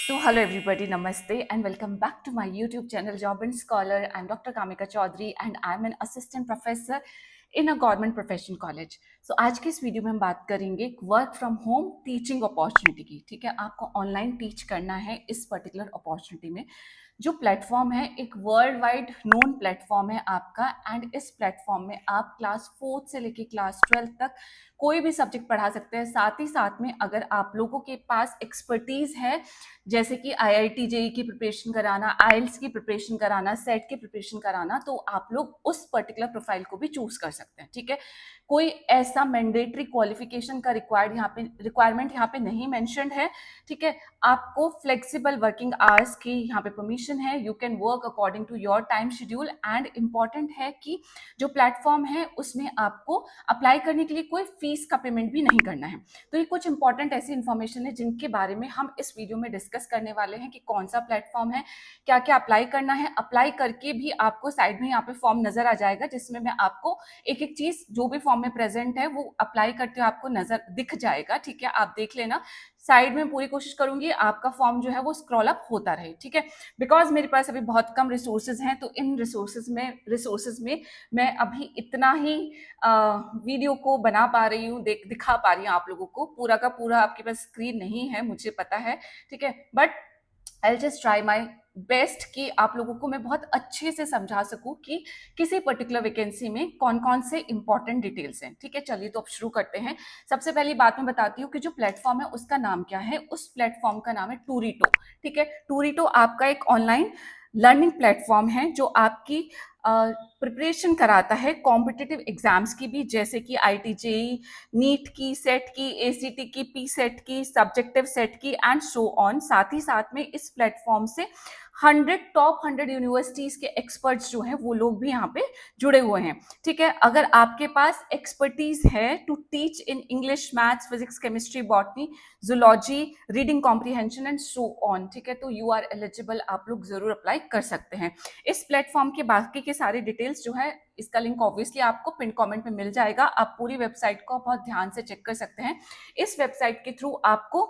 So, hello everybody, namaste, and welcome back to my YouTube channel Job and Scholar. I'm Dr. Kamika Chaudhary and I'm an assistant professor in a government professional college. So, आज की इस video में हम बात करेंगे work from home teaching opportunity की। ठीक है, आपको ऑनलाइन टीच करना है इस पर्टिकुलर अपॉर्चुनिटी में। जो प्लेटफॉर्म है एक वर्ल्ड वाइड नोन प्लेटफॉर्म है आपका, एंड इस प्लेटफॉर्म में आप क्लास 4 से लेके क्लास 12 तक कोई भी सब्जेक्ट पढ़ा सकते हैं। साथ ही साथ में अगर आप लोगों के पास एक्सपर्टीज है, जैसे कि IIT JEE की प्रिपरेशन कराना, IELTS की प्रिपरेशन कराना, सेट की प्रिपरेशन कराना, तो आप लोग उस पर्टिकुलर प्रोफाइल को भी चूज कर सकते हैं। ठीक है, कोई ऐसा मैंडेटरी क्वालिफिकेशन का रिक्वायरमेंट यहाँ पे नहीं मेंशन्ड है। ठीक है, आपको फ्लेक्सिबल वर्किंग आवर्स की यहाँ पे परमिशन है। You can work according to your time schedule, and important है कि जो प्लेटफॉर्म है उसमें आपको अप्लाई करने के लिए कोई फीस का पेमेंट भी नहीं करना है। तो ये कुछ इंपॉर्टेंट ऐसी इन्फॉर्मेशन है जिनके बारे में हम इस वीडियो में डिस्कस करने वाले हैं कि कौन सा प्लेटफॉर्म है, क्या क्या अप्लाई करना है। अप्लाई करके भी आपको साइड में यहाँ पे फॉर्म नजर आ जाएगा, जिसमें मैं आपको एक एक चीज जो भी फॉर्म में प्रेजेंट है वो अप्लाई करते हुए आपको नजर दिख जाएगा। ठीक है, आप देख लेना। साइड में पूरी कोशिश करूंगी आपका फॉर्म जो है वो स्क्रॉल अप होता रहे। ठीक है, बिकॉज मेरे पास अभी बहुत कम रिसोर्सेज हैं, तो इन रिसोर्सेज में मैं अभी इतना ही वीडियो को बना पा रही हूँ, दिखा पा रही हूँ आप लोगों को। पूरा का पूरा आपके पास स्क्रीन नहीं है, मुझे पता है। ठीक है, but I just try my best कि आप लोगों को मैं बहुत अच्छे से समझा सकूं कि किसी पर्टिकुलर वैकेंसी में कौन कौन से इंपॉर्टेंट डिटेल्स हैं। ठीक है, चलिए तो अब शुरू करते हैं। सबसे पहली बात मैं बताती हूँ कि जो प्लेटफॉर्म है उसका नाम क्या है। उस प्लेटफॉर्म का नाम है टूरिटो। ठीक है, टूरिटो आपका एक ऑनलाइन लर्निंग प्लेटफॉर्म है जो आपकी प्रिपरेशन कराता है कॉम्पिटिटिव एग्जाम्स की भी, जैसे कि IIT JEE, नीट की, सेट की, ACT की, PSET की, सब्जेक्टिव सेट की, एंड सो ऑन। साथ ही साथ में इस प्लेटफॉर्म से 100 यूनिवर्सिटीज के एक्सपर्ट्स जो हैं वो लोग भी यहाँ पे जुड़े हुए हैं। ठीक है, अगर आपके पास एक्सपर्टीज है to teach in English, maths, physics, chemistry, botany, zoology, reading comprehension and so on, ठीक है, तो यू आर एलिजिबल, आप लोग जरूर अप्लाई कर सकते हैं। इस प्लेटफॉर्म के बाकी के सारे डिटेल्स जो है, इसका लिंक ऑब्वियसली आपको पिन कमेंट में मिल जाएगा। आप पूरी वेबसाइट को बहुत ध्यान से चेक कर सकते हैं। इस वेबसाइट के थ्रू आपको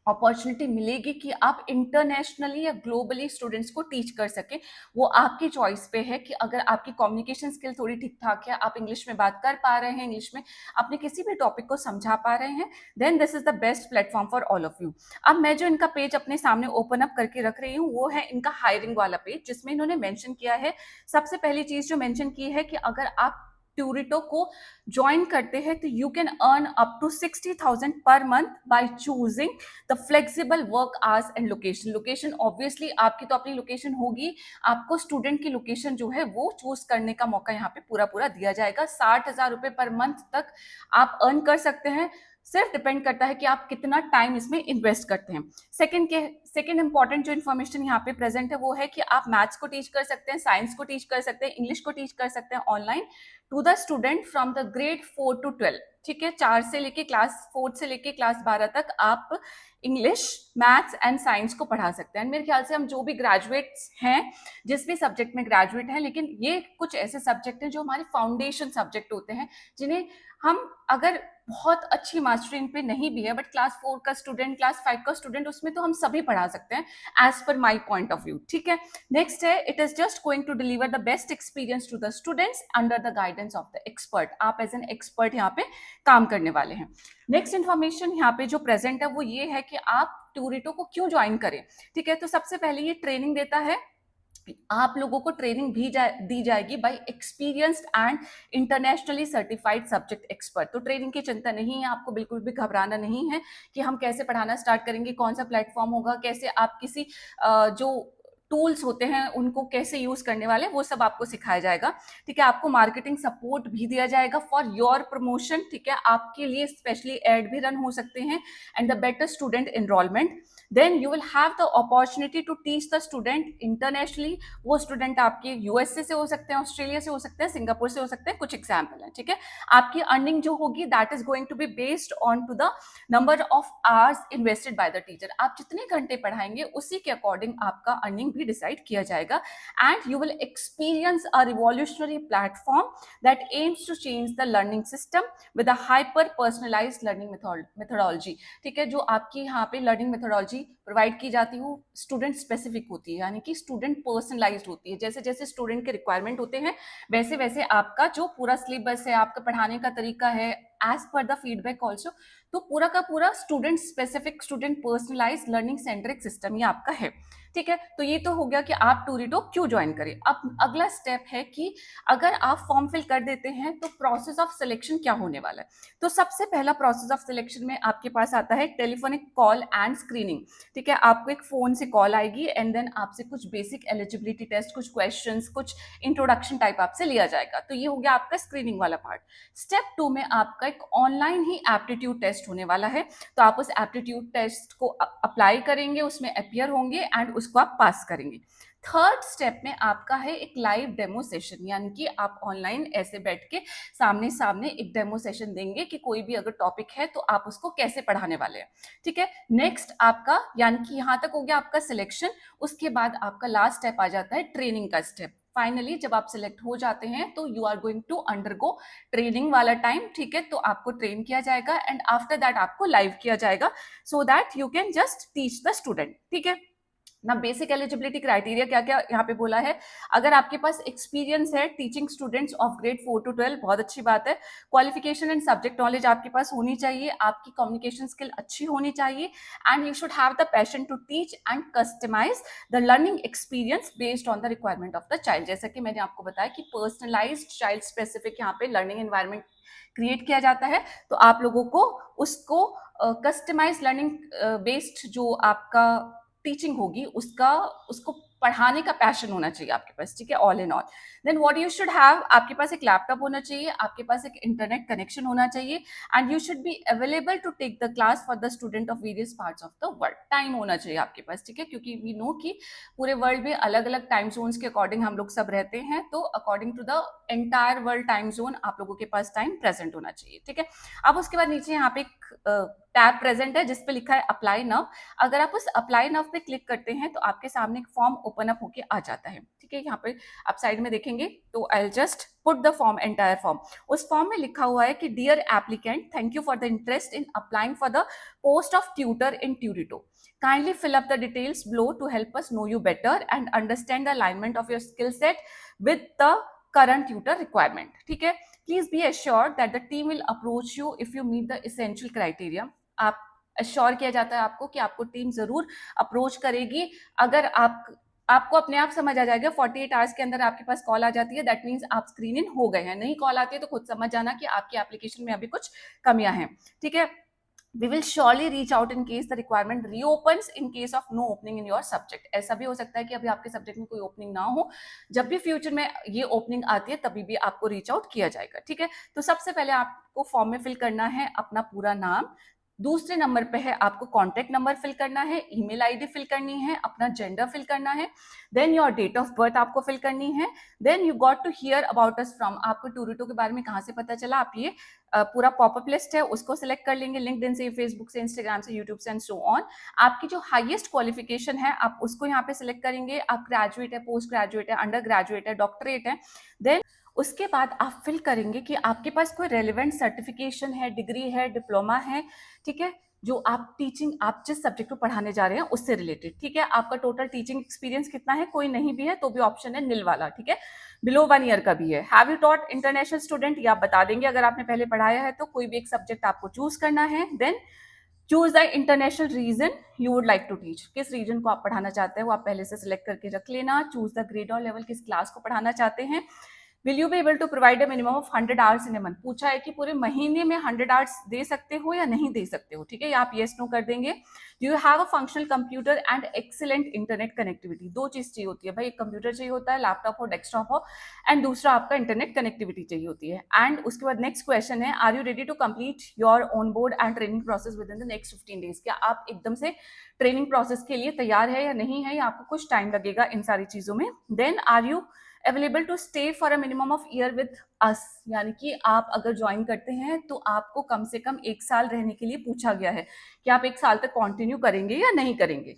अपॉर्चुनिटी मिलेगी कि आप इंटरनेशनली या ग्लोबली स्टूडेंट्स को टीच कर सके। वो आपकी चॉइस पे है कि अगर आपकी कम्युनिकेशन स्किल थोड़ी ठीक ठाक है, आप इंग्लिश में बात कर पा रहे हैं, इंग्लिश में अपने किसी भी टॉपिक को समझा पा रहे हैं, then this is the best platform for all of you. अब मैं जो इनका पेज अपने सामने ओपन अप करके रख रही हूँ वो है इनका हायरिंग वाला पेज, जिसमें इन्होंने मेंशन किया है। सबसे पहली चीज जो मेंशन की है कि अगर आप ट्यूरिटो को ज्वाइन करते हैं तो you can earn up to 60,000 per month by choosing the flexible work hours and location. Location obviously आपकी तो अपनी लोकेशन होगी, आपको स्टूडेंट की लोकेशन जो है वो चूज करने का मौका यहाँ पे पूरा पूरा दिया जाएगा। 60,000 रुपए पर मंथ तक आप अर्न कर सकते हैं। सिर्फ डिपेंड करता है कि आप कितना टाइम इसमें इन्वेस्ट करते हैं। सेकंड इंपॉर्टेंट जो इन्फॉर्मेशन यहाँ पे प्रेजेंट है वो है कि आप मैथ्स को टीच कर सकते हैं, साइंस को टीच कर सकते हैं, इंग्लिश को टीच कर सकते हैं online to the student from the grade 4 to 12। ठीक है, 4 से लेके क्लास 4 से लेके क्लास 12 तक आप इंग्लिश, मैथ्स एंड साइंस को पढ़ा सकते हैं। मेरे ख्याल से हम जो भी ग्रेजुएट्स हैं, जिस भी सब्जेक्ट में ग्रेजुएट हैं, लेकिन ये कुछ ऐसे सब्जेक्ट हैं जो हमारे फाउंडेशन सब्जेक्ट होते हैं, जिन्हें हम अगर बहुत अच्छी मास्टरी इन पे नहीं भी है, बट क्लास 4 का स्टूडेंट, क्लास 5 का स्टूडेंट, उसमें तो हम सभी पढ़ा सकते हैं as per my point of view. ठीक है, नेक्स्ट है it is just going to deliver the best experience to the students under the guidance of the expert. आप एज एन एक्सपर्ट यहाँ पे काम करने वाले हैं। नेक्स्ट इन्फॉर्मेशन यहाँ पे जो प्रेजेंट है वो ये है कि आप टूरिटो को क्यों ज्वाइन करें। ठीक है, तो सबसे पहले ये ट्रेनिंग देता है, आप लोगों को ट्रेनिंग भी दी जाएगी by experienced and internationally certified subject expert. तो ट्रेनिंग की चिंता नहीं है, आपको बिल्कुल भी घबराना नहीं है कि हम कैसे पढ़ाना स्टार्ट करेंगे, कौन सा प्लेटफॉर्म होगा, कैसे आप किसी जो टूल्स होते हैं उनको कैसे यूज करने वाले, वो सब आपको सिखाया जाएगा। ठीक है, आपको मार्केटिंग सपोर्ट भी दिया जाएगा फॉर योर प्रमोशन। ठीक है, आपके लिए स्पेशली एड भी रन हो सकते हैं and the better student enrolment. Then you will have the opportunity to teach the student internationally. वो स्टूडेंट आपके यूएसए से हो सकते हैं, ऑस्ट्रेलिया से हो सकते हैं, सिंगापुर से हो सकते हैं, कुछ एग्जाम्पल है। ठीक है, आपकी अर्निंग जो होगी that is going to be based on to the number of hours invested by the teacher. आप जितने घंटे पढ़ाएंगे उसी के अकॉर्डिंग आपका अर्निंग भी डिसाइड किया जाएगा and you will experience a revolutionary platform that aims to change the learning system with a hyper personalised learning methodology. ठीक है, जो आपकी यहाँ पे लर्निंग मेथोडोलॉजी प्रोवाइड की जाती है वो स्टूडेंट स्पेसिफिक होती है, यानी कि स्टूडेंट पर्सनलाइज्ड होती है। जैसे जैसे स्टूडेंट के रिक्वायरमेंट होते हैं वैसे वैसे आपका जो पूरा सिलेबस है, आपका पढ़ाने का तरीका है, as per the feedback also, तो पूरा का पूरा student specific, student personalise learning centric system ये आपका है। ठीक है, तो ये तो हो गया कि आप टूरिटो क्यों ज्वाइन करें। अब अगला स्टेप है कि अगर आप फॉर्म फिल कर देते हैं तो प्रोसेस ऑफ सिलेक्शन क्या होने वाला है। तो सबसे पहला प्रोसेस ऑफ सिलेक्शन में आपके पास आता है टेलीफोनिक कॉल एंड स्क्रीनिंग। ठीक है, आपको एक फोन से कॉल आएगी एंड देन आपसे कुछ बेसिक एलिजिबिलिटी टेस्ट, कुछ क्वेश्चंस, कुछ इंट्रोडक्शन टाइप आपसे लिया जाएगा। तो ये हो गया आपका स्क्रीनिंग वाला पार्ट। स्टेप 2 में आपका एक ऑनलाइन ही एप्टीट्यूड टेस्ट होने वाला है। तो आप उस एप्टीट्यूड टेस्ट को अप्लाई करेंगे, उसमें अपीयर होंगे एंड उसको आप पास करेंगे। थर्ड स्टेप में आपका है एक लाइव डेमो सेशन, यानी कि आप ऑनलाइन ऐसे बैठ के सामने सामने एक डेमो सेशन देंगे कि कोई भी अगर टॉपिक है तो आप उसको कैसे पढ़ाने वाले हैं। ठीक है, नेक्स्ट आपका, यानी कि यहाँ तक हो गया आपका सिलेक्शन। उसके बाद आपका लास्ट स्टेप आ जाता है ट्रेनिंग का स्टेप। फाइनली जब आप सिलेक्ट हो जाते हैं तो you are going to undergo training वाला टाइम। ठीक है, तो आपको ट्रेन किया जाएगा एंड आफ्टर दैट आपको लाइव किया जाएगा so that you can just teach the student. ठीक है ना, बेसिक एलिजिबिलिटी क्राइटेरिया क्या क्या यहाँ पे बोला है। अगर आपके पास एक्सपीरियंस है teaching students of grade 4 to 12, बहुत अच्छी बात है। क्वालिफिकेशन एंड सब्जेक्ट नॉलेज आपके पास होनी चाहिए, आपकी कम्युनिकेशन स्किल अच्छी होनी चाहिए and you should have the passion to teach and customise the learning experience based on the requirement of the child. जैसा कि मैंने आपको बताया कि पर्सनलाइज्ड चाइल्ड स्पेसिफिक यहाँ पे लर्निंग एनवायरमेंट क्रिएट किया जाता है। तो आप लोगों को उसको कस्टमाइज लर्निंग बेस्ड जो आपका टीचिंग होगी उसको पढ़ाने का पैशन होना चाहिए आपके पास। ठीक है, all in all then what you should have, आपके पास एक लैपटॉप होना चाहिए, आपके पास एक इंटरनेट कनेक्शन होना चाहिए and you should be available to take the class for the student of various parts of the world. Time होना चाहिए आपके पास। ठीक है, क्योंकि वी नो कि पूरे वर्ल्ड में अलग अलग टाइम जोन्स के अकॉर्डिंग हम लोग सब रहते हैं, तो according to the entire world time zone आप लोगों के पास टाइम प्रेजेंट होना चाहिए। ठीक है, अब उसके बाद नीचे यहाँ पे एक टैब प्रेजेंट है जिसपे लिखा है अप्लाई नाउ। अगर आप उस अप्लाई नाउ पे क्लिक करते हैं तो आपके सामने एक फॉर्म ओपन अप होके आ जाता है। ठीक है, यहाँ पे आप साइड में देखेंगे तो I just put the form, entire form. उस फॉर्म में लिखा हुआ है कि dear applicant, thank you for the interest in applying for the post of tutor in Turito. Kindly fill up the details below to help us know you better and understand the alignment of your skill set with the current tutor requirement. ठीक है, please be assured that the team will approach you if you meet the essential criteria. आप assure किया जाता है आपको कि आपको team जरूर अप्रोच करेगी। अगर आपको अपने आप समझ आ जाएगा 48 आवर्स के अंदर आपके पास कॉल आ जाती है, दैट मीन्स आप स्क्रीन इन हो गए हैं। नहीं कॉल आती है तो खुद समझ जाना कि आपकी एप्लीकेशन में अभी कुछ कमियां हैं। ठीक है, we will surely reach out in case the requirement reopens in case of no opening in your subject. ऐसा भी हो सकता है कि अभी आपके सब्जेक्ट में कोई ओपनिंग ना हो, जब भी फ्यूचर में ये ओपनिंग आती है तभी भी आपको रीच आउट किया जाएगा। ठीक है, तो सबसे पहले आपको फॉर्म में फिल करना है अपना पूरा नाम, दूसरे नंबर पे है आपको कॉन्टेक्ट नंबर फिल करना है, ईमेल आईडी फिल करनी है, अपना जेंडर फिल करना है, then your date of birth आपको फिल करनी है, then you got to hear about us from, आपको टूरिटो के बारे में कहाँ से पता चला। आप ये पूरा पॉपअप लिस्ट है उसको सिलेक्ट कर लेंगे, लिंक्डइन से, फेसबुक से, इंस्टाग्राम से, यूट्यूब से एंड सो ऑन। आपकी जो हाईएस्ट क्वालिफिकेशन है आप उसको यहाँ पे सिलेक्ट करेंगे। आप ग्रेजुएट है, पोस्ट ग्रेजुएट है, अंडर ग्रेजुएट है, डॉक्टरेट है। देन उसके बाद आप फिल करेंगे कि आपके पास कोई रेलिवेंट सर्टिफिकेशन है, डिग्री है, डिप्लोमा है। ठीक है, जो आप टीचिंग, आप जिस सब्जेक्ट को पढ़ाने जा रहे हैं उससे रिलेटेड। ठीक है, आपका टोटल टीचिंग एक्सपीरियंस कितना है, कोई नहीं भी है तो भी ऑप्शन है नील वाला। ठीक है, बिलो 1 ईयर का भी है। Have you taught international student, ये आप बता देंगे अगर आपने पहले पढ़ाया है तो। कोई भी एक सब्जेक्ट आपको चूज करना है। Then choose the international region you would like to teach, किस रीजन को आप पढ़ाना चाहते हैं वो आप पहले से सिलेक्ट करके रख लेना। चूज द ग्रेड और लेवल, किस क्लास को पढ़ाना चाहते हैं। Will you be able to provide a minimum of 100 hours in a month, पूछा है कि पूरे महीने में 100 आवर्स दे सकते हो या नहीं दे सकते हो। ठीक है, आप येस नो कर देंगे। Do you have a functional computer and excellent internet connectivity, दो चीज चाहिए होती है भाई, एक कंप्यूटर चाहिए होता है, लैपटॉप हो, डेस्कटॉप हो, एंड दूसरा आपका इंटरनेट कनेक्टिविटी चाहिए होती है। एंड उसके बाद नेक्स्ट क्वेश्चन है, are you ready to complete your on board and training process within the next 15 days, क्या आप एकदम से ट्रेनिंग प्रोसेस के लिए तैयार है या नहीं है, या आपको कुछ टाइम लगेगा इन सारी चीजों में। Then are you available to stay for a minimum of year with us, यानी कि आप अगर ज्वाइन करते हैं तो आपको कम से कम 1 साल रहने के लिए पूछा गया है कि आप 1 साल तक कंटिन्यू करेंगे या नहीं करेंगे।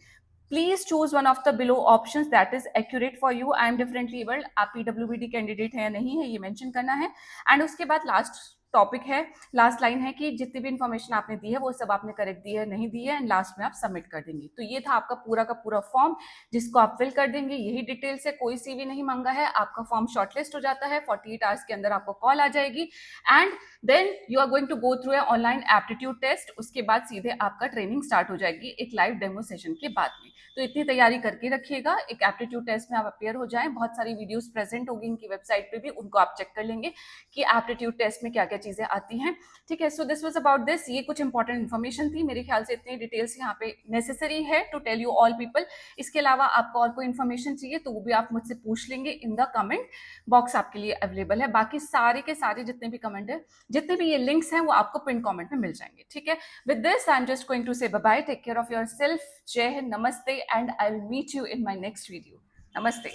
Please choose one of the below options that is accurate for you. I am differently abled, आप पीडब्ल्यूबीडी कैंडिडेट है या नहीं है, ये मेंशन करना है। एंड उसके बाद लास्ट टॉपिक है, लास्ट लाइन है कि जितनी भी इन्फॉर्मेशन आपने दी है वो सब आपने करेक्ट दी है नहीं दी है, एंड लास्ट में आप सबमिट कर देंगे। तो ये था आपका पूरा का पूरा फॉर्म जिसको आप फिल कर देंगे। यही डिटेल्स है, कोई सीवी नहीं मांगा है। आपका फॉर्म शॉर्टलिस्ट हो जाता है, 48 आवर्स के अंदर आपको कॉल आ जाएगी, and then you are going to go through a online aptitude test. उसके बाद सीधे आपका ट्रेनिंग स्टार्ट हो जाएगी एक लाइव डेमो सेशन के बाद में। तो इतनी तैयारी करके रखिएगा, एक एप्टीट्यूड टेस्ट में आप अपेयर हो जाएं। बहुत सारी वीडियोस प्रेजेंट होगी इनकी वेबसाइट पे भी, उनको आप चेक कर लेंगे कि एप्टीट्यूड टेस्ट में क्या क्या चीजें आती हैं। ठीक है, so this was about this. ये कुछ इंपॉर्टेंट इन्फॉर्मेशन थी, मेरे ख्याल से इतनी डिटेल्स यहाँ पे नेसेसरी है to tell you all people. इसके अलावा आपको और कोई इन्फॉर्मेशन चाहिए तो वो भी आप मुझसे पूछ लेंगे, इन द कमेंट बॉक्स आपके लिए अवेलेबल है। बाकी सारे के सारे जितने भी कमेंट है, जितने भी ये लिंक्स हैं, वो आपको पिन कमेंट में मिल जाएंगे। ठीक है, with this I am just going to say bye bye, take care of yourself, जय हिंद, नमस्ते, and I will meet you in my next video. Namaste.